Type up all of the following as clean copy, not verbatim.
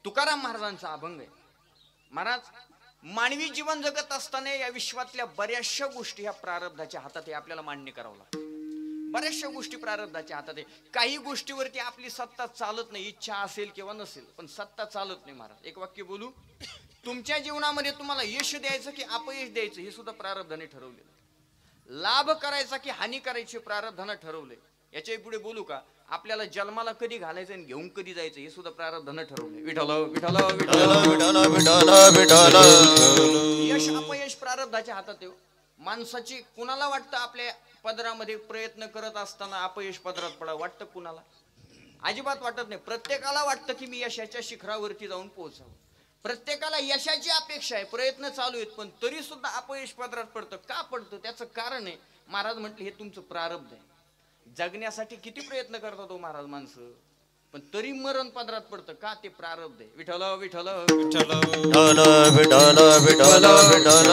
तुकाराम महाराजांचा अभंग आहे. महाराज मानवी जीवन जगत असताना या विश्वातल्या बऱ्याचशा गोष्टी ह्या प्रारब्धाच्या हातात आहे, आपल्याला मान्य करावं लागतं. बऱ्याचशा गोष्टी प्रारब्धाच्या हातात आहे. काही गोष्टीवरती आपली सत्ता चालत नाही, इच्छा असेल किंवा नसेल, पण सत्ता चालत नाही. महाराज एक वाक्य बोलू, तुमच्या जीवनामध्ये तुम्हाला यश द्यायचं की अपयश द्यायचं हे सुद्धा प्रारब्धाने ठरवलेलं. लाभ करायचा की हानी करायची प्रारब्धाने ठरवलंय. याच्या पुढे बोलू का, आपल्याला जन्माला कधी घालायचं आणि घेऊन कधी जायचं हे सुद्धा प्रारब्धाने ठरवलंय. विठ्ठल विठ्ठल विठ्ठल विठ्ठल. यश अपयश प्रारब्धाच्या हातात आहे. माणसाची कुणाला वाटतं आपल्या पदरामध्ये प्रयत्न करत असताना अपयश पदरात पडा, वाटतं कुणाला? अजिबात वाटत नाही. प्रत्येकाला वाटतं की मी यशाच्या शिखरावरती जाऊन पोहोचावं. प्रत्येकाला यशाची अपेक्षा आहे, प्रयत्न चालू आहेत, पण तरी सुद्धा अपयश पदरात पडतं. का पडतं? त्याचं कारण आहे, महाराज म्हटले हे तुमचं प्रारब्ध आहे. जगण्यासाठी किती प्रयत्न करतात हो महाराज माणसं, पण तरी मरण पदरात पडतं. का? ते प्रारब्ध आहे. विठ्ठल विठ्ठल विठ्ठल विठ्ठल विठ्ठल.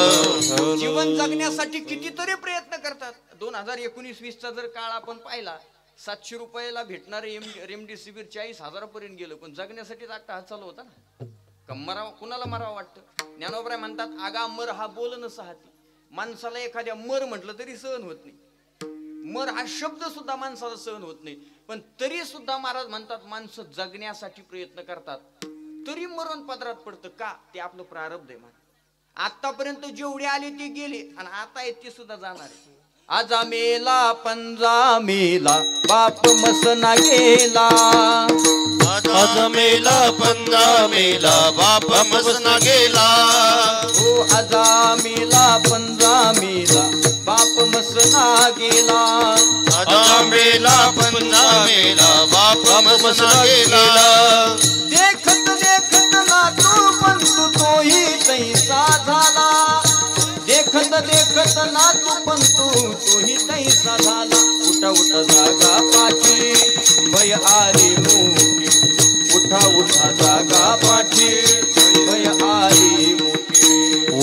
जीवन जगण्यासाठी कितीतरी प्रयत्न करतात. 2019-20चा जर काळ आपण पाहिला, 700 रुपयाला भेटणारे रेमडेसिवीर 40,000 गेलं, पण जगण्यासाठी हात चालू होता ना. मराव कुणाला मरावं वाटतं? ज्ञानोबराय म्हणतात, आगा मर हा बोल न सहाती. माणसाला एखाद्या मर म्हटलं तरी सहन होत नाही. मर हा शब्द सुद्धा माणसाला सहन होत नाही, पण तरी सुद्धा महाराज म्हणतात माणसं जगण्यासाठी प्रयत्न करतात, तरी मरण पदरात पडतं. का? ते आपलं प्रारब्ध आहे. आतापर्यंत जेवढे आले ते गेले, आणि आता आहेत ते सुद्धा जाणार आहे. आजा मेला पंजा मेला बाप मसना गेला. आज मेला पंजा मेला बाप मसना गेला. हो आजा मेला पंजा मेला बाप मसना गेला. आजा मेला पंजा मेला बाप मसना गेला. देखत देखत ना तू पंतु तोही तैसा झाला. देखत देखत ना तू पंतु तोही तैसा झाला. उठा उठा जागा पाठी भय आली मोठी. उठा उठा जागा पाठी भय आली मोठी.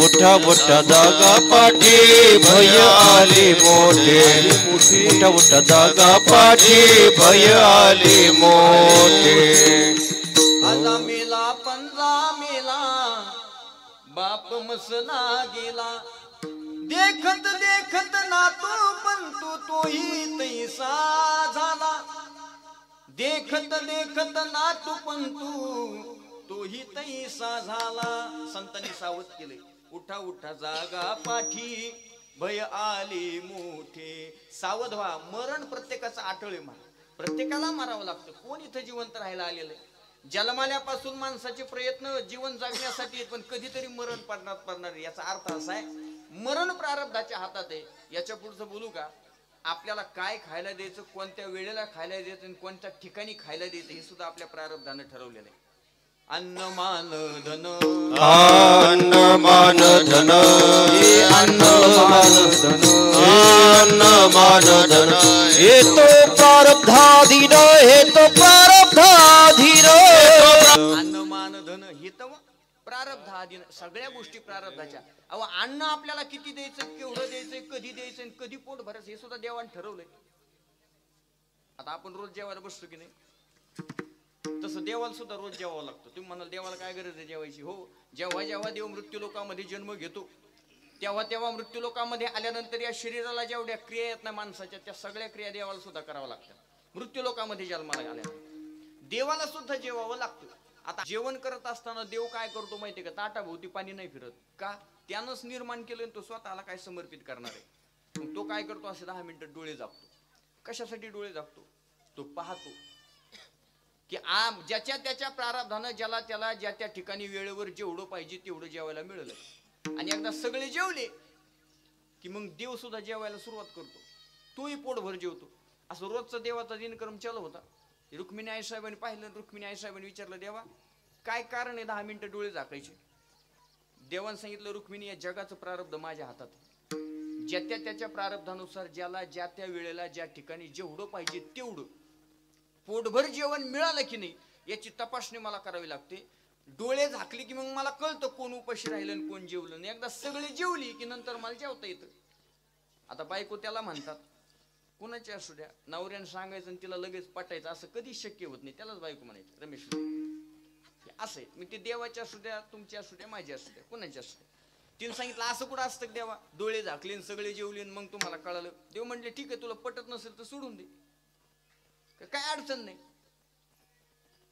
उठा उठा जागा पाठी भय आली मोठी. उठा उठा जागा पाठी भय आली मोठी. आजा मेला पंजा मेला बाप मसना गेला. देखत देखत ना तू पंतु तोही तैसा झाला. देखत देखत ना तू पंतु तोही तैसा झाला. संतांनी सावध केले, उठा उठा जागा पाठी भय आली मोठे. सावध व्हा, मरण प्रत्येकाचं आठवले. प्रत्येकाला मारावं लागतं. कोण इथं जिवंत राहायला आलेलं आहे? जन्माल्यापासून माणसाचे प्रयत्न जीवन जगण्यासाठी आहेत, पण कधीतरी मरण पडणार. याचा अर्थ असा आहे, मरण प्रारब्धाच्या हातात आहे. याच्या पुढचं बोलू का, आपल्याला काय खायला द्यायचं, कोणत्या वेळेला खायला द्यायचं आणि कोणत्या ठिकाणी खायला द्यायचं हे सुद्धा आपल्या प्रारब्धानं ठरवलेलं आहे. अन्न मान धन अन्न मान धन अन्न मान धन अन्न मान धन. हे तो प्रारब्धाधीन हे तो प्रारब्धाधीन. अन्न मान धन हे तर प्रारब्धाधीन. सगळ्या गोष्टी प्रारब्धाच्या. अहो अन्न आपल्याला किती द्यायचं, केवढं द्यायचं, कधी द्यायचं आणि कधी पोट भरायचं हे सुद्धा देवाने ठरवलंय. आता आपण रोज जेवायला बसतो की नाही, तसं देवाला सुद्धा रोज जेवावं लागतं. तुम्ही म्हणाल देवाला काय गरज आहे जेवायची? हो, जेव्हा जेव्हा देव मृत्यू लोकामध्ये जन्म घेतो, तेव्हा तेव्हा मृत्यू लोकामध्ये आल्यानंतर या शरीराला जेवढ्या क्रिया आहेत ना माणसाच्या, त्या सगळ्या क्रिया देवाला सुद्धा कराव्या लागतात. मृत्यू लोकामध्ये जन्माला आल्यानंतर देवाला सुद्धा जेवावं लागतं. आता जेवण करत असताना देव काय करतो माहितीये का? ताटाभोवती पाणी नाही फिरत. का? त्यानंच निर्माण केलं, तो स्वतःला काय समर्पित करणार आहे. मग तो काय करतो, असे 10 मिनिटं डोळे झाकतो. कशासाठी डोळे झाकतो? तो पाहतो की ज्याच्या त्याच्या प्रारब्धानं ज्याला त्याला ज्या त्या ठिकाणी वेळेवर जेवढं पाहिजे तेवढं जेवायला मिळालं. आणि एकदा सगळे जेवले की मग देव सुद्धा जेवायला सुरुवात करतो. तोही पोटभर जेवतो. असं रोजचा देवाचा दिनक्रम चालू होता. रुक्मिणी आई साहेबांनी पाहिलं. रुक्मिणी आई साहेबांनी विचारलं, देवा काय कारण आहे 10 मिनिटं डोळे झाकायचे? देवानं सांगितलं, रुक्मिणी या जगाचं प्रारब्ध माझ्या हातात. ज्या त्याच्या प्रारब्धानुसार ज्याला ज्या त्या वेळेला ज्या ठिकाणी जेवढं पाहिजे तेवढं पोटभर जेवण मिळालं की नाही याची तपासणी मला करावी लागते. डोळे झाकले की मग मला कळतं कोण उपाशी राहिलं आणि कोण जेवलं नाही. एकदा सगळे जेवली की नंतर मला जेवता येतं. आता बायको त्याला म्हणतात, कुणाची असू द्या, नवऱ्यानं सांगायचं आणि तिला लगेच पटायचं असं कधीच शक्य होत नाही. त्यालाच बायको म्हणायचं. रमेश असं आहे. मी ते देवाच्या असू द्या, तुमच्या असू द्या, माझ्या असू द्या, कोणाच्या असू द्या. तिने सांगितलं असं कुठं असतं देवा, डोळे झाकले सगळे जेवले मग तुम्हाला कळालं. देव म्हटले ठीक आहे, तुला पटत नसेल तर सोडून दे, काय अडचण नाही.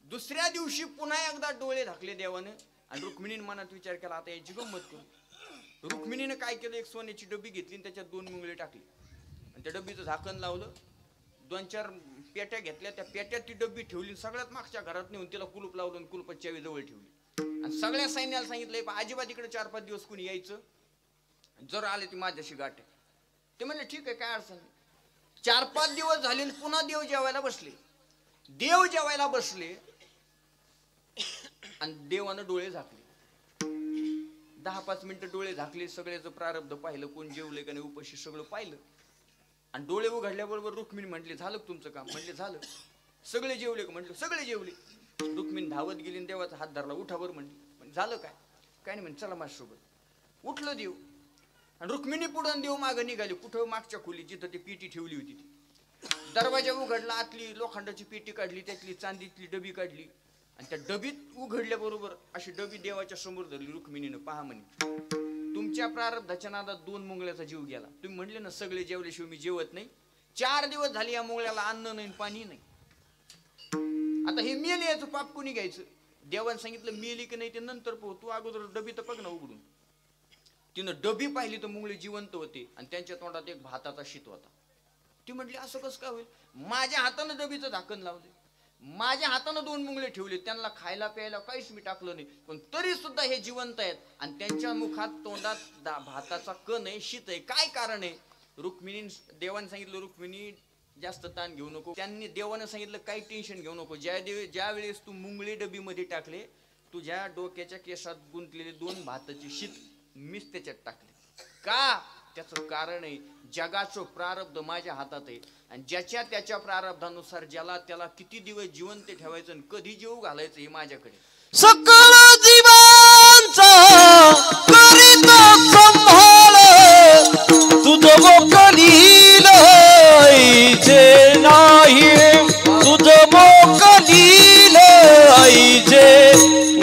दुसऱ्या दिवशी पुन्हा एकदा डोळे झाकले देवानं आणि रुक्मिणीने मनात विचार केला आता याची गंमत करू. रुक्मिणीने काय केलं, एक सोन्याची डबी घेतली आणि त्याच्यात 2 मुंगळे टाकली आणि त्या डबीचं झाकण लावलं. 2-4 पेट्या घेतल्या, त्या पेट्यात ती डबी ठेवली. सगळ्यात मागच्या घरात नेऊन तिला कुलूप लावलं आणि कुलूपाची चावी जवळ ठेवली आणि सगळ्या सैन्याला सांगितलं अजिबात इकडे 4-5 दिवस कुणी यायचं, जर आले ती माझ्याशी गाठ. ते म्हणले ठीक आहे, काय अडचण नाही. 4-5 दिवस झाले पुन्हा देव जेवायला बसले. देव जेवायला बसले आणि देवानं डोळे झाकले. 10-5 मिनिटं डोळे झाकले, सगळ्याचं प्रारब्ध पाहिलं, कोण जेवले का नाही उपाशी सगळं पाहिलं आणि डोळे उघडल्याबरोबर रुक्मिणी म्हटली झालं तुमचं काम. म्हटले झालं. सगळे जेवले का? म्हटलं सगळे जेवले. रुक्मिणी धावत गेली आणि देवाचा हात धरला, उठावर म्हणली. झालं काय? काय नाही म्हणे, चला माझ्यासोबत. उठलं देव आणि रुक्मिणी पुढं देव मागं निघाली. कुठं? मागच्या खोलीत जिथं ती पेटी ठेवली होती ती. दरवाजा उघडला, आतली लोखंडाची पेटी काढली, त्यातली चांदीतली डबी काढली आणि त्या डबीत उघडल्याबरोबर अशी डबी देवाच्या समोर धरली. रुक्मिणीनं पहा म्हणे, तुमच्या प्रारब्धाच्या नादात 2 मुंगळ्याचा जीव गेला. तुम्ही म्हणले ना सगळे जेवल्याशिवाय मी जेवत नाही. 4 दिवस झाले या मुंगळ्याला अन्न नाही पाणी नाही. आता हे मेले, याचं पाप कोणी घ्यायचं? देवाने सांगितलं मेली की नाही ते नंतर पाहू, तू अगोदर डबी तर बघ ना उघडून. तिनं डबी पाहिली तर मुंगळे जिवंत होते आणि त्यांच्या तोंडात एक भाताचा शीत होता. ती म्हटली असं कसं काय होईल? माझ्या हातानं डबीचं झाकण लावले, माझ्या हातानं 2 मुंगळे ठेवले, त्यांना खायला प्यायला काहीच मी टाकलं नाही, पण तरी सुद्धा हे जिवंत आहेत आणि त्यांच्या मुखात तोंडात भाताचा कण आहे, शीत आहे. काय कारण आहे? रुक्मिणी देवाने सांगितलं रुक्मिणी जास्त ताण घेऊ नको. त्यांनी देवाने सांगितलं काही टेन्शन घेऊ नको. ज्या वेळेस तू मुंगळे डबी मध्ये टाकले, तुझ्या डोक्याच्या केसात गुंतलेले 2 भाताची शीत मीच त्याच्यात टाकले. का? त्याचं कारण आहे जगाचं प्रारब्ध माझ्या हातात आहे आणि ज्याच्या त्याच्या प्रारब्धानुसार ज्याला त्याला किती दिवस जिवंत ठेवायचं आणि कधी जीव घालायचं हे माझ्याकडे. सकल जीवांचा करीत संभाळ तुझ मोकलील आईचे नाही, तुझ मोकलील आईचे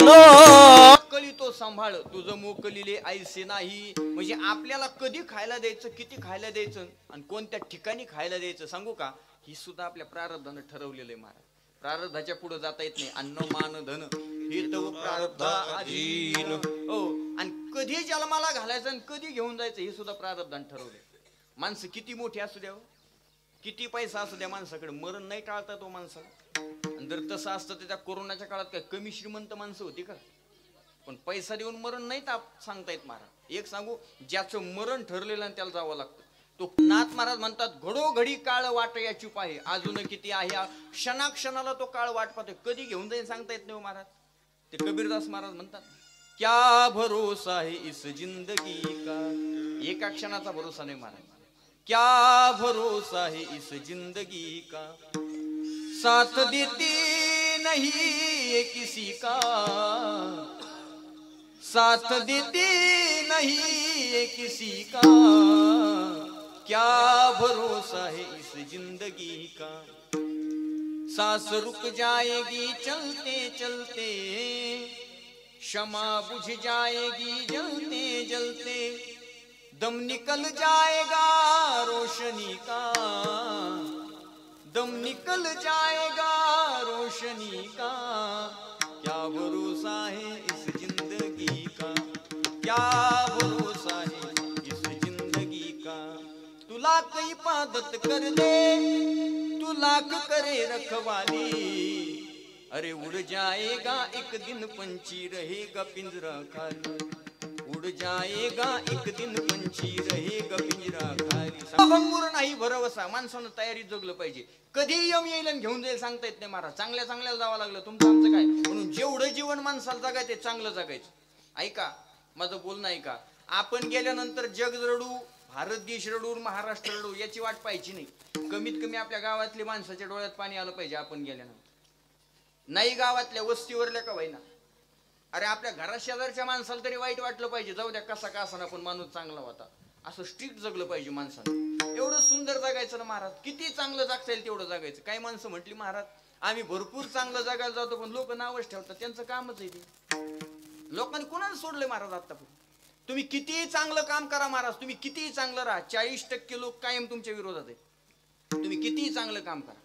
ना. तो सांभाळ तुझं मोकलीले आईसे नाही. म्हणजे आपल्याला कधी खायला द्यायचं, किती खायला द्यायचं आणि कोणत्या ठिकाणी खायला द्यायचं सांगू का? ही सुद्धा आपल्या प्रारब्धानं ठरवलेलं आहे महाराज. प्रारब्धाच्या पुढे जाता येत नाही. अन्न मान धन हे तर प्रारब्धाधीन. हो, आणि कधी जन्माला घालायचं आणि कधी घेऊन जायचं हे सुद्धा प्रारब्धानं ठरवलंय. माणसं किती मोठी असू द्या, किती पैसा असू द्या, माणसाकडे मरण नाही टाळता तो माणसाला. आणि जर तसं असतं तर त्या कोरोनाच्या काळात काय कमी श्रीमंत माणसं होती का? पण पैसा देऊन मरण नाही सांगता येत महाराज. एक सांगू, ज्याचं मरण ठरलेलं आणि त्याला जावं लागतं. तो नाथ महाराज म्हणतात घडोघडी काळ वाट याची पाहे, अजून किती आहे क्षणाक्षणाला तो काळ वाट पाहतोय, कधी घेऊन जाईल सांगता येत नाही महाराज. ते कबीरदास महाराज म्हणतात क्या भरोसा है इस जिंदगी का. एका क्षणाचा भरोसा नाही महाराज. क्या भरोसा है इस जिंदगी का, साथ देती नहीं ये किसी का, साथ देती नहीं ये किसी का, क्या भरोसा है इस जिंदगी का. सांस रुक जाएगी चलते चलते, क्षमा बुझ जाएगी जलते जलते, दम निकल जाएगा रोशनी का, दम निकल जाएगा रोशनी का, क्या भरोसा है इस जिंदगी का, क्या भरोसा है इस जिंदगी का. तू लाख इबादत कर दे, तू लाख करे रखवाली, अरे उड़ जाएगा एक दिन पंछी रहेगा पिंजरा खाली, उड़ जाएगा एक दिन पंछी रहेगा पिंजरा खाली. भंगूर नाही भरवसा. माणसानं तयारीत जगलं पाहिजे. कधी यम येईल आणि घेऊन जाईल सांगता येत नाही महाराज. चांगल्या चांगल्याला जावं लागलं, तुमचं आमचं काय. म्हणून जेवढं जीवन माणसाला जगायचं चांगलं जगायचं. ऐका माझं बोलणं ऐका. आपण गेल्यानंतर जग रडू, भारत देश रडू, महाराष्ट्र रडू याची वाट पाहायची नाही. कमीत कमी आपल्या गावातल्या माणसाच्या डोळ्यात पाणी आलं पाहिजे आपण गेल्यानंतर. नाही गावातल्या वस्तीवरल्या का होईना, अरे आपल्या घरा शेजारच्या माणसाला तरी वाईट वाटलं पाहिजे. जाऊ द्या कसा का असा पण माणूस चांगला होता, असं स्ट्रिक्ट जगलं पाहिजे माणसानं. एवढं सुंदर जगायचं ना महाराज. किती चांगलं जगता येईल तेवढं जगायचं. काही माणसं म्हटली महाराज आम्ही भरपूर चांगलं जगायला जातो पण लोक नावच ठेवतात, त्यांचं कामच आहे ते. लोकांनी कोणाला सोडलंय महाराज आतापर्यंत? तुम्ही कितीही चांगलं काम करा महाराज, तुम्ही कितीही चांगलं राहा, 40% लोक कायम तुमच्या विरोधात आहेत. तुम्ही कितीही चांगलं काम करा,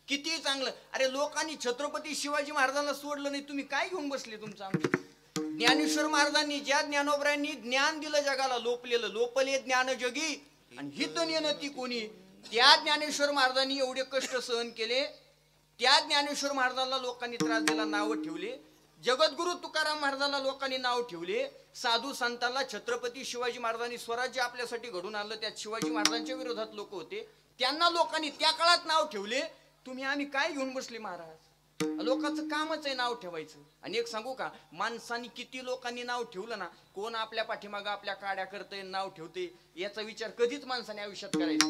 कितीही चांगलं. अरे लोकांनी छत्रपती शिवाजी महाराजांना सोडलं नाही, तुम्ही काय घेऊन बसले तुमचं आमचं? ज्ञानेश्वर महाराजांनी, ज्या ज्ञानोबरायांनी ज्ञान दिलं जगाला, लोपले ज्ञान जगी आणि हित नेणं ती कोणी, त्या ज्ञानेश्वर महाराजांनी एवढे कष्ट सहन केले. त्या ज्ञानेश्वर महाराजांना लोकांनी त्रास दिला, नाव ठेवले. जगद्गुरु तुकाराम महाराजांना लोकांनी नाव ठेवले. साधू संतांना छत्रपती शिवाजी महाराजांनी स्वराज्य आपल्यासाठी घडून आणलं, त्यात शिवाजी महाराजांच्या विरोधात लोक होते, त्यांना लोकांनी त्या काळात नाव ठेवले. तुम्ही आम्ही काय घेऊन बसले महाराज? लोकांचं कामच आहे नाव ठेवायचं. आणि एक सांगू का, माणसांनी किती लोकांनी नाव ठेवलं ना, कोण आपल्या पाठीमागं आपल्या काड्या करतंय, नाव ठेवते, याचा विचार कधीच माणसाने आयुष्यात करायचा.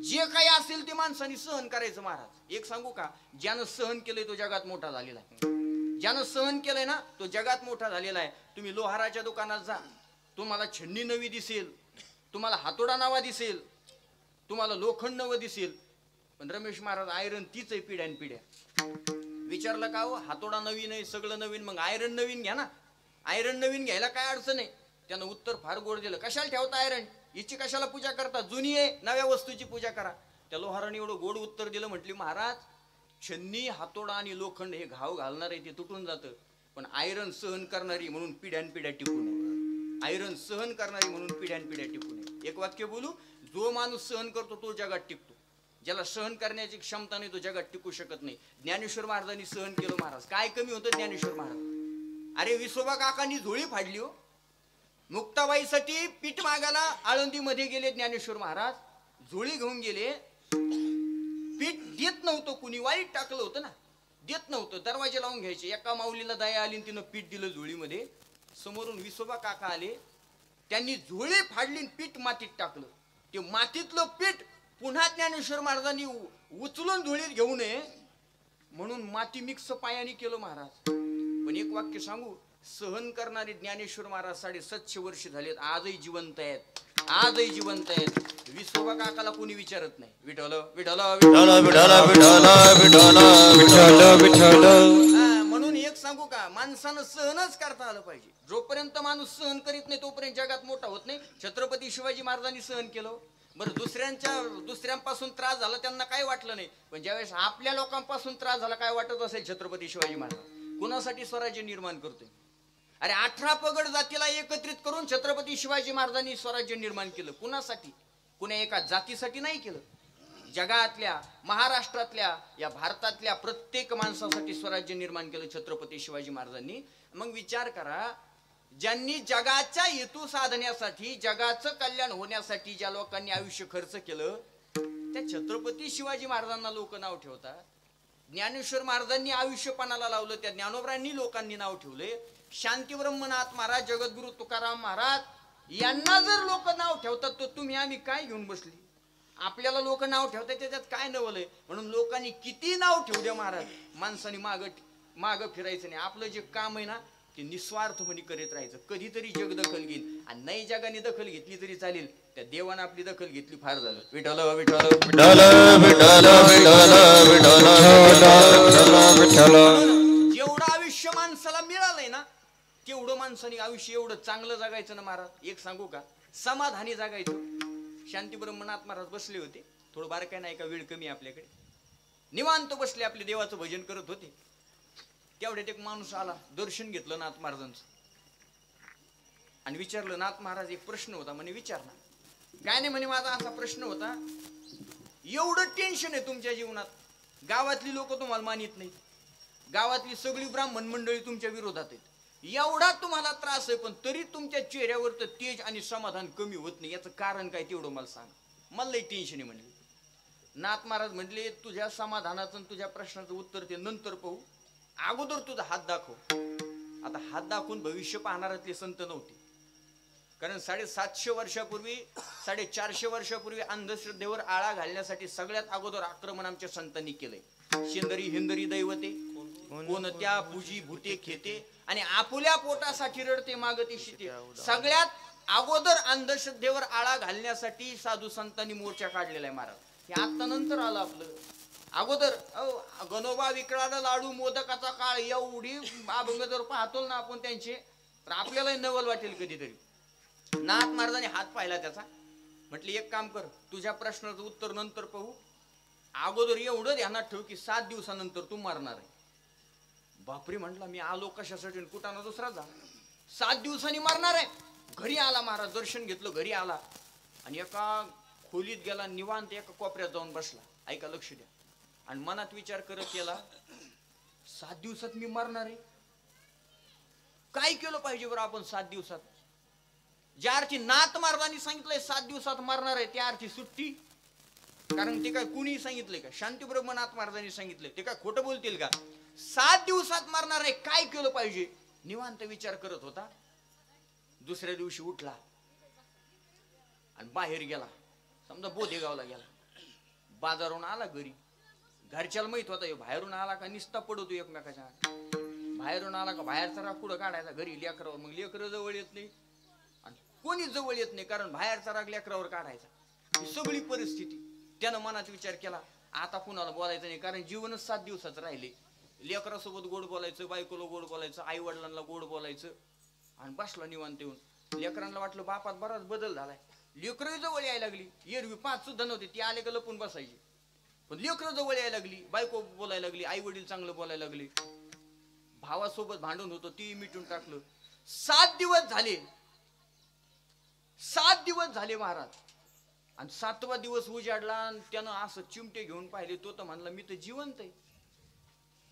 जे काही असेल ते माणसाने सहन करायचं महाराज. एक सांगू का, ज्यानं सहन केलंय तो जगात मोठा झालेला आहे. ज्यानं सहन केलंय ना तो जगात मोठा झालेला आहे. तुम्ही लोहाराच्या दुकानात जा, तुम्हाला छन्नी नवी दिसेल, तुम्हाला हातोडा नवा दिसेल, तुम्हाला लोखंड नवं दिसेल, पण रमेश महाराज आयरन तीच आहे पिढ्यान पिढ्या. विचारलं का हो, हातोडा नवीन आहे, सगळं नवीन, मग आयरन नवीन घ्या ना. आयरन नवीन घ्यायला काय अडचण आहे? त्यानं उत्तर फार गोड दिलं. कशाला ठेवता आयरन? हिची कशाला पूजा करता? जुनी आहे, नव्या वस्तूची पूजा करा. त्या लोहाराने एवढं गोड उत्तर दिलं, म्हटली महाराज छन्नी, हातोडा आणि लोखंड हे घाव घालणार आहे, ते तुटून जातं, पण आयरन सहन करणारी म्हणून पिढ्यान पिढ्या टिकून, आयरन सहन करणारी म्हणून पिढ्यान पिढ्या टिकून. एक वाक्य बोलू, जो माणूस सहन करतो तो जगात टिकतो, ज्याला सहन करण्याची क्षमता नाही तो जगात टिकू शकत नाही. ज्ञानेश्वर महाराजांनी सहन केलं महाराज. काय कमी होतं ज्ञानेश्वर महाराज? अरे विसोबा काकांनी झोळी फाडली हो, मुक्ताबाईसाठी पीठ मागायला आळंदीमध्ये गेले ज्ञानेश्वर महाराज, झोळी घेऊन गेले. पीठ देत नव्हतं कुणी, वाईट टाकलं होतं ना, देत नव्हतं, दरवाजे लावून घ्यायचे. एका माऊलीला दया आली, तिनं पीठ दिलं झोळीमध्ये. समोरून विसोबा काका आले, त्यांनी झोळी फाडली, पीठ मातीत टाकलं. ते मातीतलं पीठ पुन्हा ज्ञानेश्वर महाराजांनी उचलून झोळीत घेऊ नये म्हणून माती मिक्स पायाने केलं महाराज. पण एक वाक्य सांगू, सहन करणारे ज्ञानेश्वर महाराज 750 वर्ष झालेत, आजही जिवंत आहेत, आजही जिवंत आहेत. विसोबा काकाला कोणी विचारत नाही, विठ्ठल विठ्ठल विठ्ठल. म्हणून एक सांगू का, माणसानं सहनच करता आलं पाहिजे. जोपर्यंत माणूस सहन करीत नाही तोपर्यंत जगात मोठा होत नाही. छत्रपती शिवाजी महाराजांनी सहन केलं. बरं, दुसऱ्यांपासून त्रास झाला त्यांना काय वाटलं नाही, पण ज्यावेळेस आपल्या लोकांपासून त्रास झाला काय वाटत असेल छत्रपती शिवाजी महाराज कुणासाठी स्वराज्य निर्माण करतोय? अरे 18 पगड जातीला एकत्रित करून छत्रपती शिवाजी महाराजांनी स्वराज्य निर्माण केलं. कुणासाठी? कुण्या एका जातीसाठी नाही केलं. जगातल्या, महाराष्ट्रातल्या, या भारतातल्या प्रत्येक माणसासाठी स्वराज्य निर्माण केलं छत्रपती शिवाजी महाराजांनी. मग विचार करा, ज्यांनी जगाच्या हेतू साधण्यासाठी, जगाचं कल्याण होण्यासाठी ज्या लोकांनी आयुष्य खर्च केलं, त्या छत्रपती शिवाजी महाराजांना लोक नाव ठेवतात. ज्ञानेश्वर महाराजांनी आयुष्यपणाला लावलं, त्या ज्ञानोबरांनी लोकांनी नाव ठेवले. शांती ब्रह्मनाथ महाराज, जगद्गुरु तुकाराम महाराज यांना जर लोक नाव ठेवतात तर तुम्ही आम्ही काय घेऊन बसली? आपल्याला लोक नाव ठेवतात त्याच्यात काय नवलंय? म्हणून लोकांनी किती नाव ठेवू द्या महाराज, माणसाने माग फिरायचं नाही. आपलं जे काम आहे ना ते निस्वार्थपणे करीत राहायचं. कधीतरी जग दखल घेईल आणि नाही जगाने दखल घेतली तरी चालेल, त्या देवानं आपली दखल घेतली फार झालं. विठ्ठल विठ्ठल जेवढं आयुष्य माणसाला मिळालंय ना तेवढं माणसाने आयुष्य एवढं चांगलं जगायचं ना महाराज. एक सांगू का, समाधानी जगायचं. शांती ब्रह्मनाथ महाराज बसले होते, थोडं बारकाय नाही का, वेळ कमी आपल्याकडे, निवांत बसले, आपले देवाचं भजन करत होते. तेवढ्यात एक माणूस आला, दर्शन घेतलं नाथ महाराजांचं आणि विचारलं, नाथ महाराज एक प्रश्न होता. म्हणे विचार ना. काय नाही म्हणे, माझा असा प्रश्न होता, एवढं टेन्शन आहे तुमच्या जीवनात, गावातली लोक तुम्हाला मानित नाही, गावातली सगळी ब्राह्मण मंडळी तुमच्या विरोधात आहेत, एवढा तुम्हाला त्रास आहे, पण तरी तुमच्या चेहऱ्यावर तर तेज आणि समाधान कमी होत नाही, याचं कारण काय तेवढं मला सांग, मला लई टेन्शन आहे म्हणले. नाथ महाराज म्हटले, तुझ्या समाधानाचं तुझ्या प्रश्नाचं उत्तर ते नंतर पाहू, अगोदर तुझा हात दाखव. आता हात दाखवून भविष्य पाहणारातले संत नव्हते, कारण 750 वर्षापूर्वी 450 वर्षापूर्वी अंधश्रद्धेवर आळा घालण्यासाठी सगळ्यात अगोदर आक्रमण आमच्या संतांनी केलंय. शेंदरी हिंदरी दैवते कोणत्या पूजी भूते खेते आणि आपुल्या पोटासाठी रडते मागते शिते. सगळ्यात अगोदर अंधश्रद्धेवर आळा घालण्यासाठी साधू संतांनी मोर्चा काढलेला आहे महाराज. हे आता नंतर आलं आपलं. अगोदर गणोबा विकळाला लाडू मोदकाचा काळ एवढी अभंग जर पाहतो ना आपण त्यांचे, तर आपल्याला नवल वाटेल कधीतरी. नाथ महाराजांनी हात पाहिला त्याचा, म्हटले एक काम कर, तुझ्या प्रश्नाचं उत्तर नंतर पाहू, अगोदर एवढं ध्यानात ठेव की 7 दिवसानंतर तू मरणार आहे. बापरे म्हटला, मी आलो कशासाठी, कुठाना दुसरा जा, 7 दिवसांनी मरणार आहे. घरी आला महाराज, दर्शन घेतलं, घरी आला आणि एका खोलीत गेला, निवांत एका कोपऱ्यात जाऊन बसला. ऐका, लक्ष द्या. आणि मनात विचार करत केला, 7 दिवसात मी मरणार आहे, काय केलं पाहिजे बरं आपण 7 दिवसात. ज्या अर्थी नाथ महाराजांनी सांगितलंय 7 दिवसात मरणार आहे, त्या अर्थी सुट्टी. कारण ते काय कुणी सांगितलंय का? शांतीब्रह्म नाथ महाराजांनी सांगितलंय, ते काय खोटं बोलतील का? 7 दिवसात मरणार आहे, काय केलं पाहिजे, निवांत विचार करत होता. दुसऱ्या दिवशी उठला आणि बाहेर गेला, समजा बोधेगावला गेला. बाजारून आला घरी, घरच्याला माहित होता बाहेरून आला का निस्ता पडतो एकमेकाच्या. बाहेरून आला का बाहेरचा राग पुढं काढायचा, घरी लेकरावर. मग लेकरं जवळ येत नाही आणि कोणी जवळ येत नाही, कारण बाहेरचा राग लेकरावर काढायचा. ही सगळी परिस्थिती. त्यानं मनात विचार केला, आता कुणाला बोलायचं नाही, कारण जीवनच 7 दिवसाचं राहिले. लेकरासोबत गोड बोलायचं, बायकोला गोड बोलायचं, आई वडिलांना गोड बोलायचं. आणि बसला निवांत येऊन. लेकरांना वाटलं बापात बराच बदल झालाय. लेकरं जवळ यायला लागली, एरवी 5 सुद्धा नव्हते, ती आले का लपून बसायची. पण लेकरं जवळ यायला लागली, बायको बोलायला लागली, आई वडील चांगलं बोलायला लागले. भावासोबत भांडून होतो ती मिटून टाकलं. 7 दिवस झाले, 7 दिवस झाले महाराज. आणि 7वा दिवस उजाडला आणि त्यानं असं चिमटे घेऊन पाहिले. तो तर म्हणला, मी तर जिवंत आहे.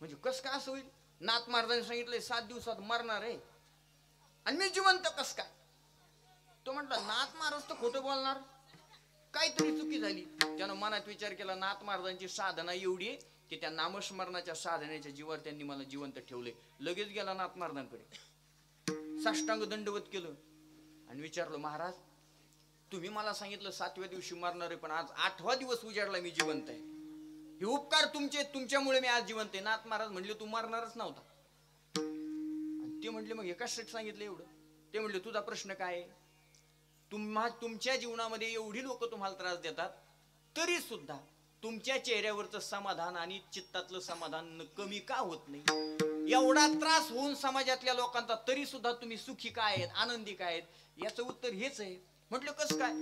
म्हणजे कस काय असं होईल? नाथ महाराजांनी सांगितलंय 7 दिवसात मरणार आहे आणि मी जिवंत कस काय? तो म्हटला, नाथ महाराज तर खोटं बोलणार, काहीतरी चुकी झाली. त्यानं मनात विचार केला, नाथ महाराजांची साधना एवढी आहे की त्या नामस्मरणाच्या साधनेच्या जीवावर त्यांनी मला जिवंत ठेवले. लगेच गेला नाथ महाराजांकडे, साष्टांग दंडवत केलं आणि विचारलं, महाराज तुम्ही मला सांगितलं 7व्या दिवशी मरणार आहे, पण आज 8वा दिवस उजाडला, मी जिवंत आहे. हे उपकार तुमचे, तुमच्यामुळे मी आज जिवंत आहे. नाथ महाराज म्हणले, तू मरणारच नव्हता. आणि ते म्हणले, मग हे कशासाठी सांगितलं एवढं? ते म्हणले, तुझा प्रश्न काय आहे? तुमच्या जीवनामध्ये एवढी लोक तुम्हाला त्रास देतात, तरी सुद्धा तुमच्या चेहऱ्यावरचं समाधान आणि चित्तातलं समाधान कमी का होत नाही? एवढा त्रास होऊन समाजातल्या लोकांचा, तरी सुद्धा तुम्ही सुखी काय आहेत, आनंदी काय आहेत? याचं उत्तर हेच आहे. म्हटलं, कसं काय?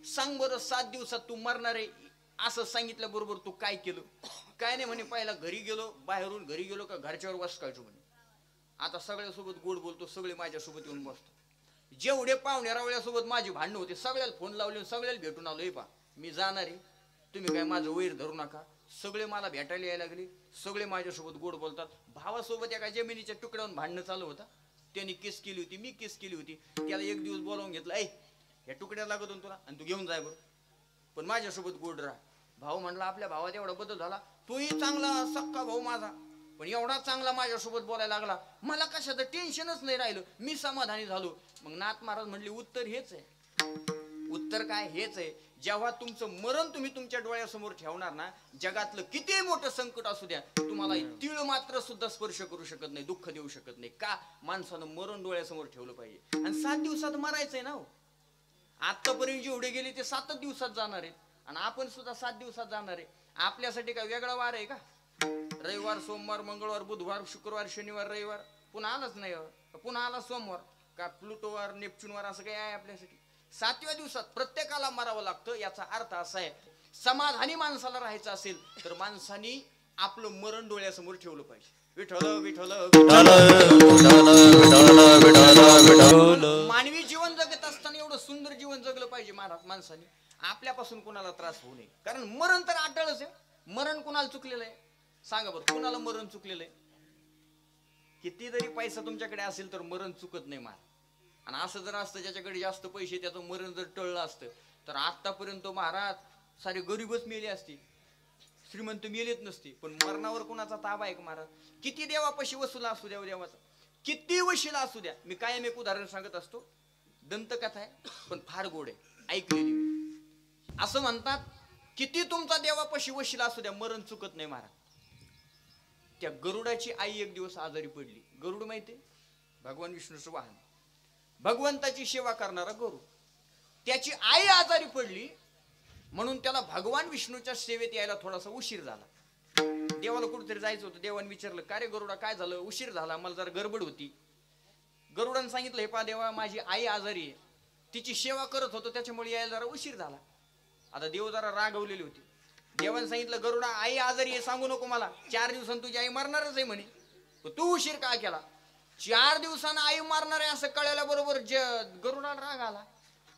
सांग बरं, 7 दिवसात तू मरणार आहे असं सांगितल्या बरोबर तू काय केलं? काय नाही म्हणे, पहिला घरी गेलो, बाहेरून घरी गेलो का घरच्यावर वसकायचो म्हणे. आता सगळ्यासोबत गोड बोलतो, सगळे माझ्यासोबत येऊन बसतो. जेवढे पाहुण्या रावळ्यासोबत माझी भांडणं होते, सगळ्याला फोन लावले, सगळ्याला भेटून आलो. हे पा, मी जाणार आहे, तुम्ही काय माझं वैर धरू नका. सगळे मला भेटायला यायला लागले, सगळे माझ्यासोबत गोड बोलतात. भावासोबत एका जमिनीच्या तुकड्यावर भांडणं चालू होता, त्यांनी केस केली होती, मी केस केली होती. त्याला एक दिवस बोलावून घेतलं, ऐ या तुकड्या लागत तुला आणि तू घेऊन जाय बरं, पण माझ्यासोबत गोड राहा. भाऊ म्हणला, आपल्या भावात एवढा बदल झाला, तोही चांगला सक्का भाऊ माझा, पण एवढा चांगला माझ्यासोबत बोलायला लागला, मला कशाचं टेन्शनच नाही राहिलं, मी समाधानी झालो. मग नाथ महाराज म्हणले, उत्तर हेच आहे. उत्तर काय? हेच आहे, जेव्हा तुमचं मरण तुम्ही तुमच्या डोळ्यासमोर ठेवणार ना, जगातलं किती मोठं संकट असू द्या, तुम्हाला तीळ मात्र सुद्धा स्पर्श करू शकत नाही, दुःख देऊ शकत नाही. का? माणसानं मरण डोळ्यासमोर ठेवलं पाहिजे. आणि 7 दिवसात मरायचंय ना. आतापर्यंत जेवढे गेले ते 7च दिवसात जाणार आहेत, आणि आपण सुद्धा 7 दिवसात जाणार आहे. आपल्यासाठी काय वेगळा वार आहे का? रविवार, सोमवार, मंगळवार, बुधवार, शुक्रवार, शनिवार, रविवार, पुन्हा आलाच नाही, पुन्हा आला सोमवार का प्लुटोवार, नेपच्यूनवार, असं काही आहे आपल्यासाठी? 7व्या दिवसात प्रत्येकाला मरावं लागतं. याचा अर्थ असा आहे, समाधानी माणसाला राहायचं असेल तर माणसानी आपलं मरण डोळ्यासमोर ठेवलं पाहिजे. विठ्ठल विठ्ठल मानवी जीवन जगत असताना एवढं सुंदर जीवन जगलं पाहिजे महाराज माणसाने. आपल्यापासून कुणाला त्रास होऊ नये, कारण मरण तर अटळच आहे. मरण कुणाला चुकलेलं आहे सांगा बरं? कुणाला मरण चुकलेलं आहे? किती जरी पैसा तुमच्याकडे असेल तर मरण चुकत नाही महाराज. आणि असं जर असतं, ज्याच्याकडे जास्त पैसे त्याचं मरण जर टळलं असतं तर आतापर्यंत महाराज सारे गरीबच मेले असते, श्रीमंत मेलेच नसते. पण मरणावर कोणाचा ताबा आहे का महाराज? किती देवापाशी वसुला असू द्या, देवाचा किती वशिला असू द्या. मी कायम एक उदाहरण सांगत असतो, दंतकथा आहे पण फार गोड आहे, ऐकलेली मी. असं म्हणतात, किती तुमचा देवापाशी वशिला असू द्या, मरण चुकत नाही महाराज. त्या गरुडाची आई एक दिवस आजारी पडली. गरुड माहितीये, भगवान विष्णूचं वाहन, भगवंताची सेवा करणारा गरुड. त्याची आई आजारी पडली म्हणून त्याला भगवान विष्णूच्या सेवेत यायला थोडासा उशीर झाला. देवाला कुठेतरी जायचं होतं. देवाने विचारलं, का रे गरुडा काय झालं, उशीर झाला, मला जरा गडबड होती. गरुडाने सांगितलं, हे पा देवा, माझी आई आजारी आहे, तिची सेवा करत होतो, त्याच्यामुळे यायला जरा उशीर झाला. आता देव जरा रागवलेली होती. देवाने सांगितलं, गरुडा आई आजारी आहे सांगू नको मला, 4 दिवसांनी तुझी आई मरणारच आहे म्हणे, तू उशीर का केला. 4 दिवसांना आई मारणार आहे असं कळल्या बरोबर गरुडाला राग आला.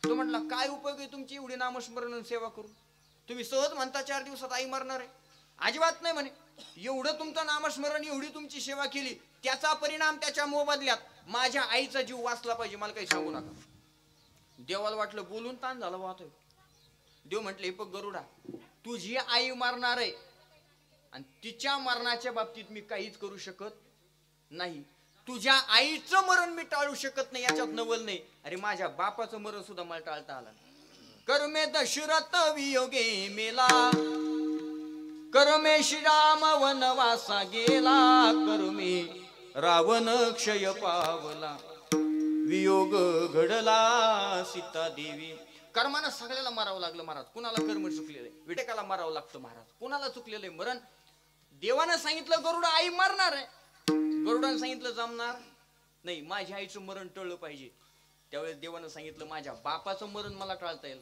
तो म्हटला, काय उपयोग आहे तुमची एवढी नामस्मरण सेवा करून, तुम्ही सहज म्हणता 4 दिवसात आई मरणार आहे. अजिबात नाही म्हणे, एवढं तुमचं नामस्मरण, एवढी तुमची सेवा केली, त्याचा परिणाम त्याच्या मोबदल्यात माझ्या आईचा जीव वाचला पाहिजे, मला काही सांगू नका. देवाला वाटलं बोलून ताण झाला वाहतोय. देव म्हटले, हे बघ गरुडा, तुझी आई मरणार आहे आणि तिच्या मरणाच्या बाबतीत मी काहीच करू शकत नाही. तुझ्या आईचं मरण मी टाळू शकत नाही, याच्यात नवल नाही. अरे माझ्या बापाचं मरण सुद्धा मला टाळता आलं नाही. कर्मे दशरथ वियोगे मेला, कर्मे श्रीराम वनवासा गेला, कर्मे रावण क्षय पावला, वियोग घडला सीता देवी. कर्मानं सगळ्याला मारावं लागलं महाराज. कुणाला कर्म चुकलेलं आहे, विटेकाला मारावं लागतं महाराज. कुणाला चुकलेलं आहे मरण. देवानं सांगितलं गरुडा आई मरणार आहे, गरुडानं सांगितलं जमणार नाही, माझ्या आईचं मरण टळलं पाहिजे. त्यावेळेस देवानं सांगितलं, माझ्या बापाचं मरण मला टाळता येईल,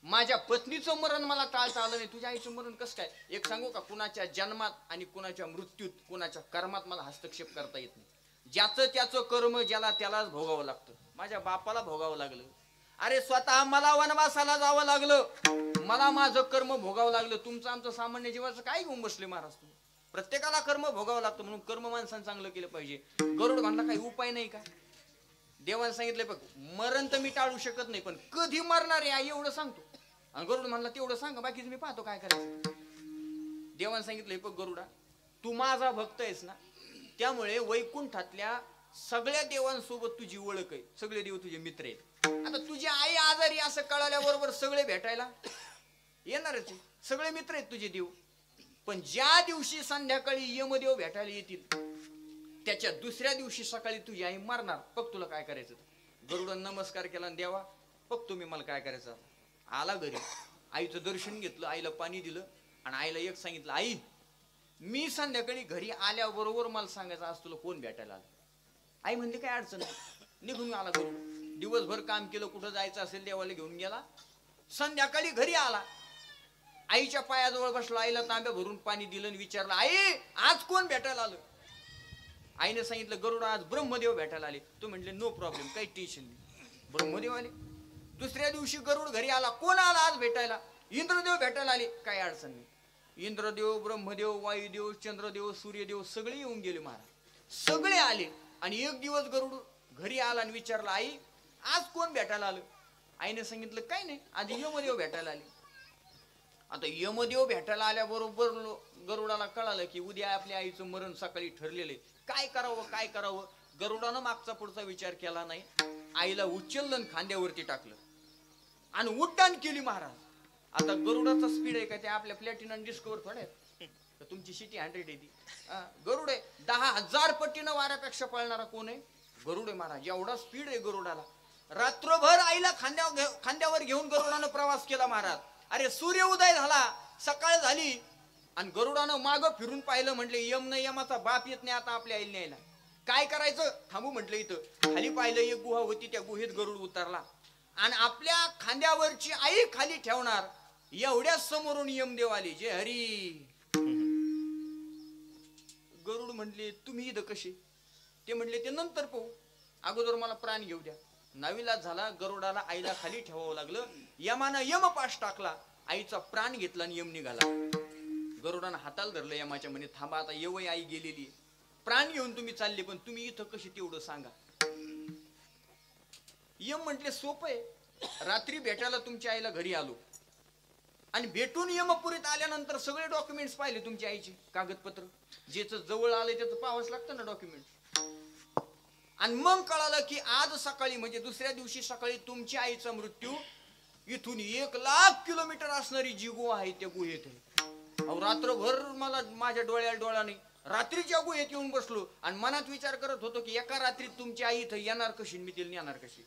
माझ्या पत्नीचं मरण मला टाळता आलं नाही, तुझ्या आईचं मरण कसं काय. एक सांगू का, कुणाच्या जन्मात आणि कुणाच्या मृत्यूत, कुणाच्या कर्मात मला हस्तक्षेप करता येत नाही. ज्याचं त्याचं कर्म ज्याला त्यालाच भोगावं लागतं. माझ्या बापाला भोगावं लागलं, अरे स्वतः मला वनवासाला जावं लागलं, मला माझं कर्म भोगावं लागलं. तुमचं आमचं सामान्य जीवाचं काय घेऊन बसले महाराज तुम्ही. प्रत्येकाला कर्म भोगावं लागतं, म्हणून कर्म माणसानं चांगलं केलं पाहिजे. गरुड म्हणला, काही उपाय नाही का. देवाने सांगितलं, बघ मरण तर मी टाळू शकत नाही, पण कधी मरणार आहे आई एवढं सांगतो. आणि गरुड म्हणला, तेवढं सांग, बाकीचं मी पाहतो काय करायचं. देवाने सांगितलं, बघ गरुडा, तू माझा भक्त आहेस ना, त्यामुळे वैकुंठातल्या सगळ्या देवांसोबत तुझी ओळख आहे, सगळे देव तुझे मित्र आहेत. आता तुझी आई आजारी असं कळाल्याबरोबर सगळे भेटायला येणारच आहे, सगळे मित्र आहेत तुझे देव. पण ज्या दिवशी संध्याकाळी यमदेव भेटायला येतील, त्याच्या दुसऱ्या दिवशी सकाळी तुझी आई मरणार. बघ तुला काय करायचं. गरुडानं नमस्कार केला, देवा बघ तुम्ही मला काय करायचं. आला घरी, आईचं दर्शन घेतलं, आईला पाणी दिलं आणि आईला एक सांगितलं, आई मी संध्याकाळी घरी आल्याबरोबर मला सांगायचं आज तुला कोण भेटायला आलं. आई म्हणली, काय अडचण नाही. निघून आला गरुड. दिवसभर काम केलं, कुठं जायचं असेल देवाला घेऊन गेला. संध्याकाळी घरी आला, आईच्या पायाजवळ बसला, आईला तांब्या भरून पाणी दिलं आणि विचारलं, आई आज कोण भेटायला आलं. आईने सांगितलं, गरुड आज ब्रह्मदेव भेटायला आले. तो म्हटले, नो प्रॉब्लेम, काही टेन्शन नाही. ब्रह्मदेव आले. दुसऱ्या दिवशी गरुड घरी आला, कोण आला आज भेटायला. इंद्रदेव भेटायला आले. काही अडचण नाही. इंद्रदेव, ब्रह्मदेव, वायुदेव, चंद्रदेव, सूर्यदेव सगळे येऊन गेले महाराज, सगळे आले. आणि एक दिवस गरुड घरी आला आणि विचारला, आई आज कोण भेटायला आलं. आईने सांगितलं, काय नाही, आज यमदेव भेटायला आले. आता यमदेव भेटायला आल्याबरोबर गरुडाला कळालं की उद्या आपल्या आईचं मरण सकाळी ठरलेलं. काय करावं काय करावं. गरुडानं मागचा पुढचा विचार केला नाही, आईला उचललं खांद्यावरती टाकलं आणि उड्डाण केली महाराज. आता गरुडाचा स्पीड आहे का ते आपल्या प्लॅटिनम डिस्कवर थोड्या, तुमची सिटी 100 आहे ती. गरुड आहे 10,000 पट्टीनं वाऱ्यापेक्षा पळणारा कोण आहे, गरुड आहे महाराज. एवढा स्पीड आहे गरुडाला. रात्रभर आईला खांद्यावर घेऊन गरुडानं प्रवास केला महाराज. अरे सूर्य उदय झाला, सकाळ झाली आणि गरुडानं मागं फिरून पाहिलं, म्हटले यम न यमाचा बाप येत नाही आता आपल्या आईला न्यायला. काय करायचं, थांबू म्हटलं इथं. खाली पाहिलं, एक गुहा होती, त्या गुहेत गरुड उतरला आणि आपल्या खांद्यावरची आई खाली ठेवणार एवढ्या समोरून यमदेव आले. जे हरी. गरुड म्हटले, तुम्ही इथं कसे. ते म्हटले, ते नंतर पाहू, अगोदर मला प्राण घेऊ द्या. नाविलाज झाला, गरुडाला आईला खाली ठेवावं लागलं. यमानं यमपाश टाकला, आईचा प्राण घेतला आणि यम निघाला. गरुडानं हाताला धरलं यमाच्या, म्हणे थांबा आता येवई आई गेलेली, प्राण घेऊन तुम्ही चालले, पण तुम्ही इथं कशी तेवढं सांगा. यम म्हटले, सोपं आहे. रात्री भेटायला तुमच्या आईला घरी आलो आणि भेटून यमपुरीत आल्यानंतर सगळे डॉक्युमेंट्स पाहिले तुमच्या आईचे, कागदपत्र. ज्याचं जवळ आलंय त्याचं पाहावंच लागतं ना डॉक्युमेंट. आणि मग कळालं की आज सकाळी म्हणजे दुसऱ्या दिवशी सकाळी तुमच्या आईचा मृत्यू इथून 1,00,000 किलोमीटर असणारी जी गुहा आहे त्या गुहेत आहे. रात्रभर मला माझ्या डोळ्याला डोळा नाही, रात्रीच्या गुहेत येऊन बसलो आणि मनात विचार करत होतो की एका रात्रीत तुमची आई इथं येणार कशी, मी तिला येणार कशी.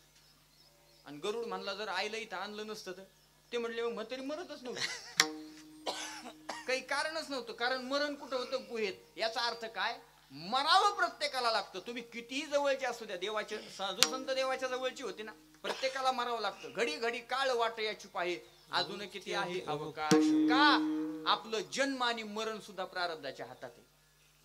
आणि गरुड म्हणला, जर आईला इथं आणलं नसतं तर. ते म्हणले, मग म्हातारी मरतच नव्हती. काही कारणच नव्हतं. कारण मरण कुठं होतं? गुहेत. याचा अर्थ काय? मरावं प्रत्येकाला लागतं. तुम्ही कितीही जवळचे असू द्या, देवाचे साधू संत देवाच्या जवळची होते ना, प्रत्येकाला मरावं लागतं. घडी घडी काळ वाट याची पाहे, अजून किती आहे अवकाश. का? आपलं जन्म आणि मरण सुद्धा प्रारब्धाच्या हातात आहे.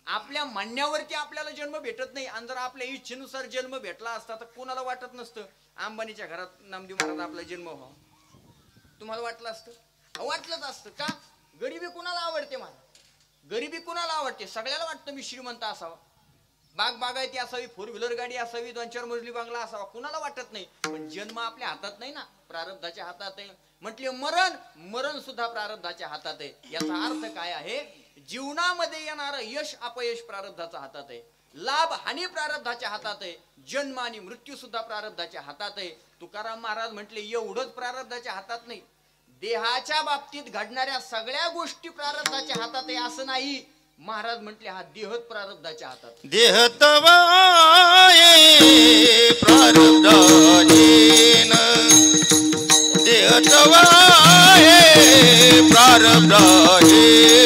आपल्या म्हणण्यावरती आपल्याला जन्म भेटत नाही. आणि जर आपल्या इच्छेनुसार जन्म भेटला असता तर कोणाला वाटत नसतं अंबानीच्या घरात नामदेव महाराज आपला जन्म व्हावा. तुम्हाला वाटलं असतं? वाटलंच असतं. का? गरिबी कुणाला आवडते? मला गरिबी कुणाला आवडते? सगळ्याला वाटतं मी श्रीमंत असावा, बागायती असावी, 4 व्हीलर गाडी असावी, 2-4 मजली बंगला असावा. कुणाला वाटत नाही. पण जन्म आपल्या हातात नाही ना, प्रारब्धाच्या हातात आहे. म्हटले मरण सुद्धा प्रारब्धाच्या हातात आहे. याचा अर्थ काय आहे? जीवनामध्ये येणारं यश अपयश प्रारब्धाच्या हातात आहे. लाभ हानी प्रारब्धाच्या हातात आहे. जन्म आणि मृत्यू सुद्धा प्रारब्धाच्या हातात आहे. तुकाराम महाराज म्हटले एवढंच प्रारब्धाच्या हातात नाही, देहाच्या बाबतीत घडणाऱ्या सगळ्या गोष्टी प्रारब्धाच्या हातात आहे असं नाही. महाराज म्हटले हा देहच प्रारब्धाच्या हातात. देह तव आहे प्रारब्धाधीन, देह तव आहे प्रारब्धाधीन,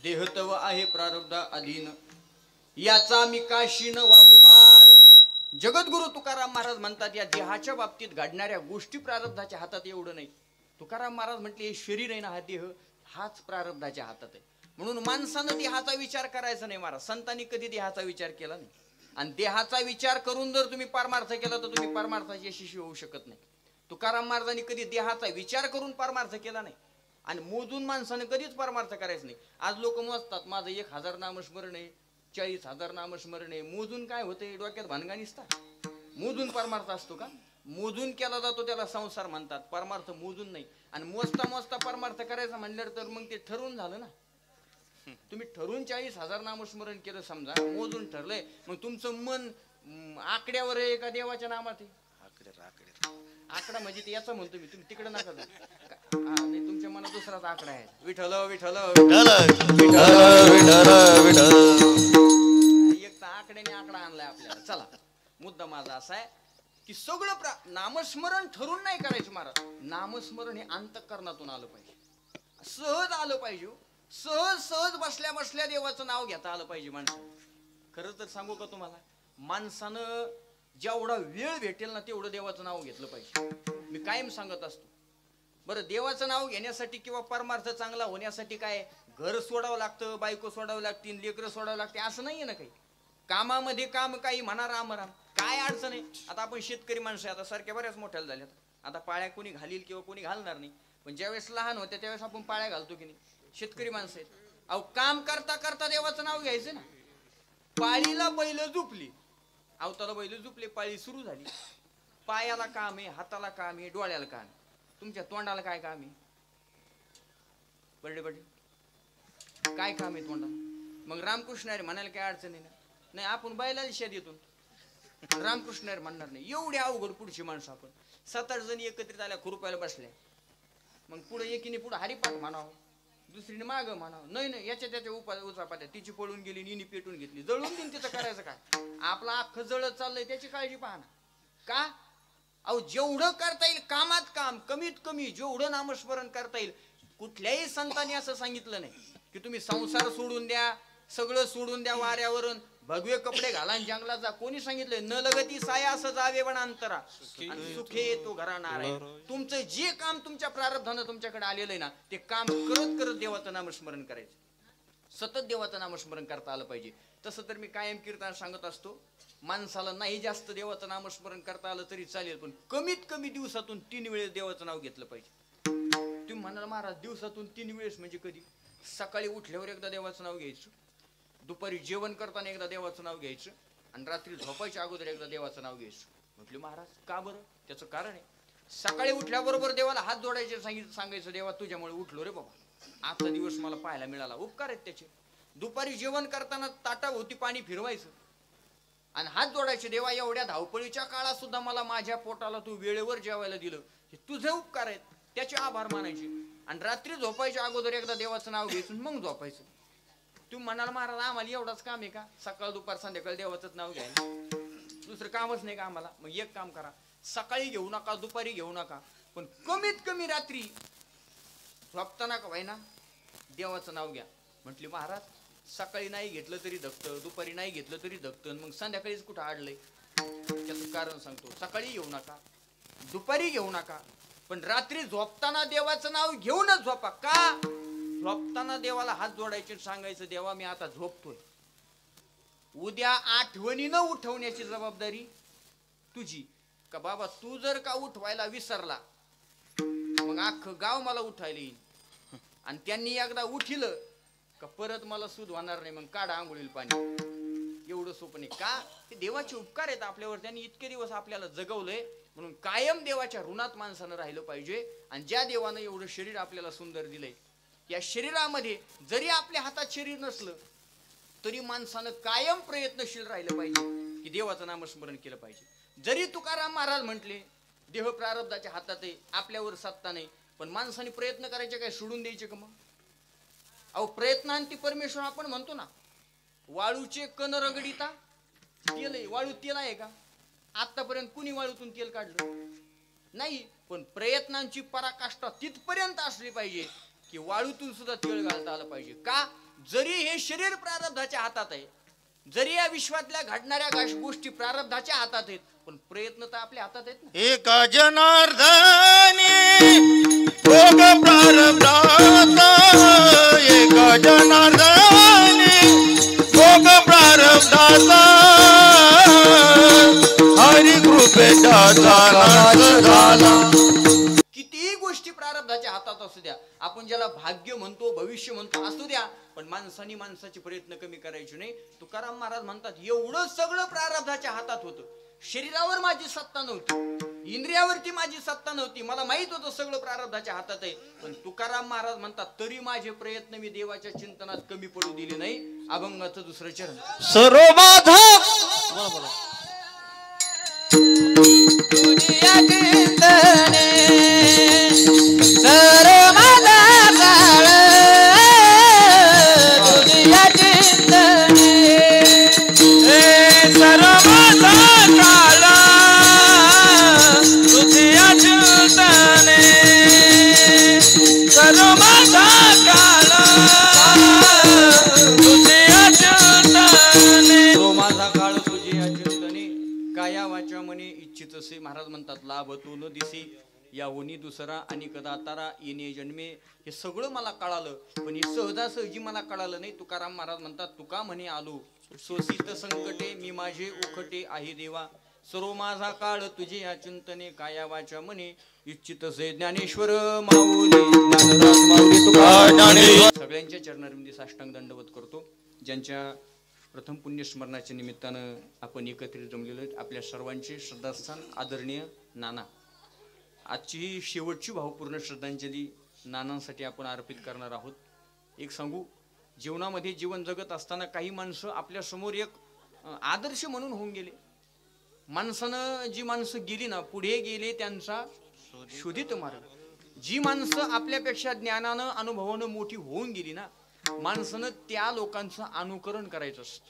देह तव आहे प्रारब्धा अधीन, याचा मी काशी न वाहू भार. जगद्गुरु तुकाराम महाराज म्हणतात या देहाच्या बाबतीत घडणाऱ्या गोष्टी प्रारब्धाच्या हातात एवढं नाही. तुकाराम महाराज म्हटले हे शरीर आहे ना, हा देह हाच प्रारब्धाच्या हातात आहे. म्हणून माणसानं देहाचा विचार करायचा नाही. महाराज संतांनी कधी देहाचा विचार केला नाही. आणि देहाचा विचार करून जर तुम्ही परमार्थ केला तर तुम्ही परमार्थाचे यशस्वी होऊ शकत नाही. तुकाराम महाराजांनी कधी देहाचा विचार करून परमार्थ केला नाही. आणि मोजून माणसानं कधीच परमार्थ करायचं नाही. आज लोक मोजतात, माझं 1000 नामस्मरण आहे, 40,000 नामस्मरण आहे. मोजून काय होते? डोक्यात भानगा निसतात. मोजून परमार्थ असतो का? मोजून केला जातो त्याला संसार म्हणतात. परमार्थ मोजून नाही. आणि मोजता मोजता परमार्थ करायचा म्हणल्यावर तर मग ते ठरवून झालं ना. तुम्ही ठरवून 40,000 नामस्मरण केलं समजा, मोजून ठरलंय, मग तुमचं मन आकड्यावर आहे का देवाच्या नामात आहे? आकडा म्हणजे ते याचा म्हणतो मी, तुम्ही तिकडे नका जाऊ. नाही, तुमच्या मनात दुसराच आकडा आहे. विठ्ठल विठ्ठल एक तर आकड्याने आकडा आणलाय आपल्याला. चला, मुद्दा माझा असा आहे की सगळं नामस्मरण ठरून नाही करायचं महाराज. नामस्मरण हे अंतःकरणातून आलं पाहिजे, सहज आलं पाहिजे. सहज बसल्या बसल्या देवाचं नाव घेता आलं पाहिजे माणसानं. खरं तर सांगू का तुम्हाला, माणसानं जेवढा वेळ भेटेल ना तेवढं देवाचं नाव घेतलं पाहिजे. मी कायम सांगत असतो. बरं, देवाचं नाव घेण्यासाठी किंवा परमार्थ चांगला होण्यासाठी काय घर सोडावं लागतं, बायको सोडावं लागतील, लेकरं सोडावं लागते असं नाहीये ना. काही कामामध्ये काम, काही म्हणा राम राम, काय अडचण आहे. आता आपण शेतकरी माणसं आता सारख्या बऱ्याच मोठ्याला झाल्यात. आता पाळ्या कोणी घालील किंवा कोणी घालणार नाही. पण ज्यावेळेस लहान होत्या त्यावेळेस आपण पाळ्या घालतो की नाही. शेतकरी माणसं आहेत. अहो, काम करता करता देवाचं नाव घ्यायचं ना. पाळीला बैल झुपली, अवताला बैल झुपले, पाळी सुरू झाली. पायाला काम आहे, हाताला काम आहे, डोळ्याला काम आहे. तुमच्या तोंडाला काय काम आहे? बर्डे काय काम आहे तोंडाला? मग रामकृष्ण अरे म्हणायला काय अडचण आहे ना. नाही, आपण बैलाला शेद येतो, रामकृष्ण अरे म्हणणार नाही. एवढे अवघड पुढची माणसं आपण. 7-8 जणी एकत्रित आल्या, खुरपायला बसल्या. मग पुढे एकीने पुढे हरिपाठ म्हणावं, दुसरीने माग म्हणावं. नाही याच्या त्याच्या उचापात्या. तिची पळून गेली, निनी पेटून घेतली, जळून दिन. तिचं करायचं काय? आपलं अख्खं जळत चाललंय, त्याची काळजी पाहा ना. का? अहो, जेवढं करता येईल कामात काम, कमीत कमी जेवढं नामस्मरण करता येईल. कुठल्याही संतांनी असं सांगितलं नाही की तुम्ही संसार सोडून द्या, सगळं सोडून द्या, वाऱ्यावरून भगवे कपडे घाला आणि जंगलात जा. कोणी सांगितलंय? न लगती साया असं जावे वनांतरा आणि सुखे तो घराणार आहे. तुमचं जे काम तुमच्या प्रारब्धानं तुमच्याकडे आलेलं आहे ना, ते काम करत करत देवाचं नामस्मरण करायचं. सतत देवाचं नामस्मरण करता आलं पाहिजे. तसं तर मी कायम कीर्तन सांगत असतो, माणसाला नाही जास्त देवाचं नामस्मरण करता आलं तरी चालेल, पण कमीत कमी दिवसातून 3 वेळेस देवाचं नाव घेतलं पाहिजे. तुम्ही म्हणाल महाराज दिवसातून 3 वेळेस म्हणजे कधी? सकाळी उठल्यावर एकदा देवाचं नाव घ्यायचं, दुपारी जेवण करताना एकदा देवाचं नाव घ्यायचं, आणि रात्री झोपायच्या अगोदर एकदा देवाचं नाव घ्यायचं. म्हटलं महाराज का बरं? त्याचं कारण आहे. सकाळी उठल्याबरोबर देवाला हात जोडायचे, सांगायचं देवा तुझ्यामुळे उठलो रे बाबा, आजचा दिवस मला पाहायला मिळाला, उपकार आहेत त्याचे. दुपारी जेवण करताना ताटाभोवती पाणी फिरवायचं आणि हात जोडायचे, देवा एवढ्या धावपळीच्या काळात सुद्धा मला माझ्या पोटाला तू वेळेवर जेवायला दिलं, हे तुझे उपकार आहेत, त्याचे आभार मानायचे. आणि रात्री झोपायच्या अगोदर एकदा देवाचं नाव घ्यायचं, मग झोपायचं. तुम्ही म्हणाल महाराज आम्हाला एवढंच काम आहे का? सकाळ दुपार संध्याकाळ देवाचंच नाव घ्यायला, दुसरं कामच नाही का आम्हाला? मग एक काम करा, सकाळी घेऊ नका, दुपारी घेऊ नका, पण कमीत कमी रात्री झोपताना का व्हायना देवाचं नाव घ्या. म्हटली महाराज सकाळी नाही घेतलं तरी धकतं, दुपारी नाही घेतलं तरी धकतं, मग संध्याकाळीच कुठं आडलंय? त्याचं कारण सांगतो. सकाळी घेऊ नका, दुपारी घेऊ नका, पण रात्री झोपताना देवाचं नाव घेऊनच झोपा. का? झोपताना देवाला हात जोडायचे, सांगायचं देवा मी आता झोपतोय. उद्या आठवणीनं उठवण्याची जबाबदारी तुझी. का बाबा तू जर का उठवायला विसरला मग अख्खं गाव मला उठायला येईल, आणि त्यांनी एकदा उठिलं का परत मला सूद होणार नाही, मग काढा आंघोळीला पाणी. एवढं सोपं नाही. का? ते देवाचे उपकार आहेत आपल्यावर, त्यांनी इतके दिवस आपल्याला जगवलंय. म्हणून कायम देवाच्या ऋणात माणसानं राहिलं पाहिजे. आणि ज्या देवानं एवढं शरीर आपल्याला सुंदर दिलंय, या शरीरामध्ये जरी आपल्या हातात शरीर नसलं तरी माणसानं कायम प्रयत्नशील राहिलं पाहिजे की देवाचं नामस्मरण केलं पाहिजे. जरी तुकाराम महाराज म्हटले देह प्रारब्धाच्या हातात आहे, आपल्यावर सत्ता नाही, पण माणसाने प्रयत्न करायचे काय सोडून द्यायचे का? मग अहो प्रयत्नांती परमेश्वर आपण म्हणतो ना. वाळूचे कण रगडिता तेल आहे. वाळू तेल आहे का? आतापर्यंत कुणी वाळूतून तेल काढलं नाही. पण प्रयत्नांची पराकाष्ठा तिथपर्यंत असली पाहिजे की वाळूतून सुद्धा तेल घालता आलं पाहिजे. का? जरी हे शरीर प्रारब्धाच्या हातात आहे, जरी या विश्वातल्या घडणाऱ्या गोष्टी प्रारब्धाच्या हातात आहेत, पण प्रयत्न तर आपल्या हातात आहेत ना. एका जनार्दनी भोग प्रारब्धाचा, एका जनार्दनी भोग प्रारब्धाचा, हरी कृपेचा नाश झाला. कितीही गोष्टी प्रारब्धाच्या हातात असू द्या, आपण ज्याला भाग्य म्हणतो, भविष्य म्हणतो, असू द्या, पण माणसाने माणसाचे प्रयत्न कमी करायचे नाही. तुकाराम महाराज म्हणतात एवढं सगळं प्रारब्धाच्या हातात होतं. शरीरावर माझी सत्ता नव्हती, इंद्रियावरती माझी सत्ता नव्हती, मला माहित होतं सगळं प्रारब्धाच्या हातात आहे, पण तुकाराम महाराज म्हणतात तरी माझे प्रयत्न मी देवाच्या चिंतनात कमी पडू दिले नाही. अभंगाचं दुसरं चरण. सर्व माझा महाराज म्हणतात लाभ तो न दिसे याहुनी दुसरा आणि कदातारा येणे जन्मे. हे सगळं मला कळालं, पण हे सहजासहजी मला कळालं नाही. तुकाराम महाराज म्हणतात तुका म्हणे आलो सोसित संकटे मी माझे उखटे आहे देवा. सर्व माझा काळ तुझे अचिंतने काया वाचा म्हणे इच्छित से ज्ञानेश्वर माऊली ज्ञानदास माऊली तुका. सगळ्यांच्या चरणांमध्ये साष्टांग दंडवत करतो. ज्यांच्या प्रथम पुण्यस्मरणाच्या निमित्तानं आपण एकत्रित जमलेलो. आपल्या सर्वांचे श्रद्धास्थान आदरणीय नाना. आजची ही शेवटची भावपूर्ण श्रद्धांजली नानांसाठी आपण अर्पित करणार आहोत. एक सांगू, जीवनामध्ये जीवन जगत असताना काही माणसं आपल्या समोर एक आदर्श म्हणून होऊन गेले. माणसानं जी माणसं गेली ना, पुढे गेले त्यांचा शोधित मार्ग. जी माणसं आपल्यापेक्षा ज्ञानानं अनुभवानं मोठी होऊन गेली ना, माणसानं त्या लोकांचं अनुकरण करायचं असतं.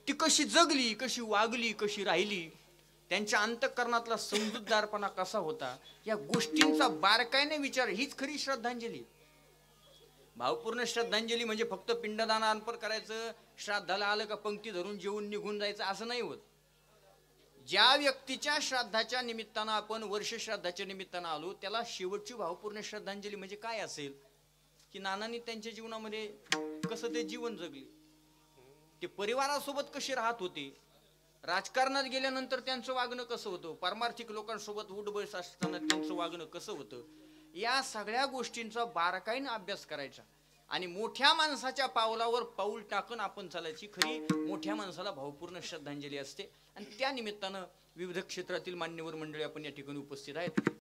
ती कशी जगली, कशी वागली, कशी राहिली, त्यांच्या अंतःकरणातला समजूतदारपणा कसा होता, या गोष्टींचा बारकाईने विचार, हीच खरी श्रद्धांजली. भावपूर्ण श्रद्धांजली म्हणजे फक्त पिंडदान अर्पण करायचं, श्राद्धाला आलं का पंक्ती धरून जेवून निघून जायचं असं नाही होत. ज्या व्यक्तीच्या श्राद्धाच्या निमित्तानं आपण वर्ष श्राद्धाच्या निमित्तानं आलो, त्याला शेवटची भावपूर्ण श्रद्धांजली म्हणजे काय असेल की नानांनी त्यांच्या जीवनामध्ये कसं ते जीवन जगले, ते परिवारासोबत कसे राहत होते, राजकारणात गेल्यानंतर त्यांचं वागणं कसं होतं, पारमार्थिक लोकांसोबत उठबस असताना त्यांचं वागणं कसं होतं, या सगळ्या गोष्टींचा बारकाईने अभ्यास करायचा आणि मोठ्या माणसाच्या पावलावर पाऊल टाकून आपण चालायची. खरी मोठ्या माणसाला भावपूर्ण श्रद्धांजली असते. आणि त्या निमित्तानं विविध क्षेत्रातील मान्यवर मंडळी आपण या ठिकाणी उपस्थित आहेत.